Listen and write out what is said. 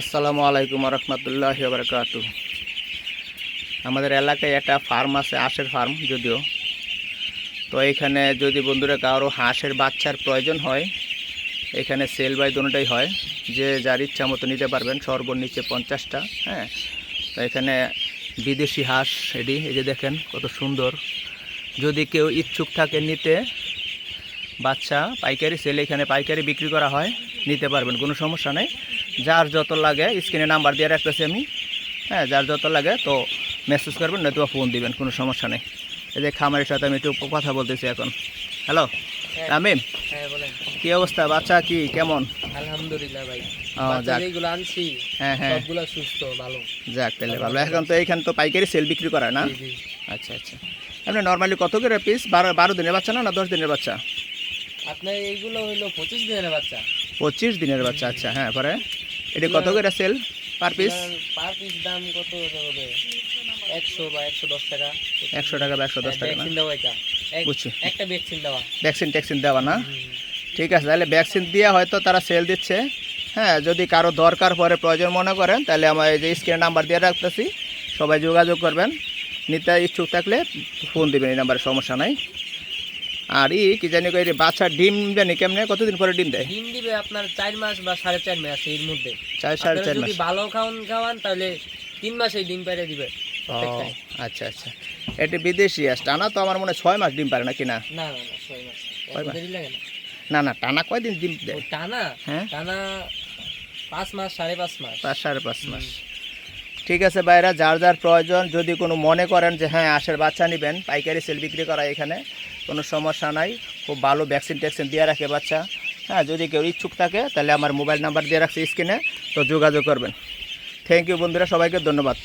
আসসালামু আলাইকুম রহমতুল্লাহি ওয়া বারাকাতুহু। আমাদের এলাকায় একটা ফার্ম আছে, হাঁসের ফার্ম যদিও। তো এখানে যদি বন্ধুরা কারো হাঁসের বাচ্চার প্রয়োজন হয়, এখানে সেল বাই দুটোটাই হয়, যে যার ইচ্ছা মতো নিতে পারবেন, সর্বনিচে 50টা। হ্যাঁ, তো এখানে বিদেশি হাঁস এটি, এই যে দেখেন কত সুন্দর। যদি কেউ ইচ্ছুক থাকে নিতে বাচ্চা, পাইকারি সেল এখানে পাইকারি বিক্রি করা হয়, নিতে পারবেন, কোনো সমস্যা নেই। যার যত লাগে স্ক্রিনে নাম্বার দিয়ে রাখতেছি আমি। হ্যাঁ, যার যত লাগে তো মেসেজ করবেন, নয়তো ফোন দিবেন, কোনো সমস্যা নেই। এই যে খামারের সাথে আমি একটু কথা বলতেছি এখন। হ্যালো তামিম, হ্যাঁ বলেন। কি অবস্থা? বাচ্চা কি কেমন? আলহামদুলিল্লাহ ভাই, যাক, যেগুলো আনছি হ্যাঁ হ্যাঁ, সবগুলো সুস্থ ভালো। যাক তাহলে ভালো। এখন তো এইখানে তো পাইকারি সেল বিক্রি করা হয় না? জি জি। আচ্ছা আচ্ছা। আপনি নর্মালি কত করে পিস? 12 দিনের বাচ্চা না 10 দিনের বাচ্চা? আপনার এইগুলো হইলো 25 দিনের বাচ্চা। 25 দিনের বাচ্চা, আচ্ছা। হ্যাঁ, পরে এটা কত করে sell per piece? Per piece দাম কত হবে? 100 বা 110 টাকা। 100 টাকা বা 110 টাকা না? ভ্যাকসিন দেওয়া এটা বুঝছি, একটা ভ্যাকসিন দেওয়া। ভ্যাকসিন দেওয়া না? ঠিক আছে, তাহলে ভ্যাকসিন দিয়ে হয়তো তারা সেল দিচ্ছে। হ্যাঁ, যদি কারো দরকার পরে, প্রয়োজন মনে করেন, তাহলে আমার এই যে স্ক্রিনে নাম্বার দিয়ে রাখতেছি, সবাই যোগাযোগ করবেন। নিতে ইচ্ছুক থাকলে ফোন দেবেন, এই নাম্বারে, সমস্যা নাই। আর কি জানি কই, বাচ্চা ডিম জানি কেমনে, কতদিন পরে ডিম দেয়? ডিম দিবে আপনার 4 মাস বা 4.5 মাস এর মধ্যে। 4.5 মাস? যদি ভালো খাওয়ান তাহলে 3 মাসেই ডিম পেড়ে দিবে ও প্রত্যেকটাই। আচ্ছা আচ্ছা। এটি বিদেশি আসছে, টানা তো আমার মনে হয় 6 মাস ডিম পারে নাকি না? না না না, 6 মাস। কয় মাস? দেরি লাগে না। না না, টানা কয়দিন ডিম ও দেয়? টানা, হ্যাঁ, টানা 5 মাস 5.5 মাস। 5.5 মাস। ঠিক আছে ভাইরা, যার যার প্রয়োজন, যদি কোনো মনে করেন যে হ্যাঁ হাঁসের বাচ্চা নেবেন, পাইকারি সেল বিক্রি করা এখানে, কোনো সমস্যা নাই। খুব ভালো ভ্যাকসিন ট্যাকসিন দিয়ে রাখে বাচ্চা। হ্যাঁ, যদি কেউ ইচ্ছুক থাকে তাহলে আমার মোবাইল নাম্বার দিয়ে রাখছি স্ক্রিনে, তো যোগাযোগ করবেন। থ্যাংক ইউ বন্ধুরা, সবাইকে ধন্যবাদ।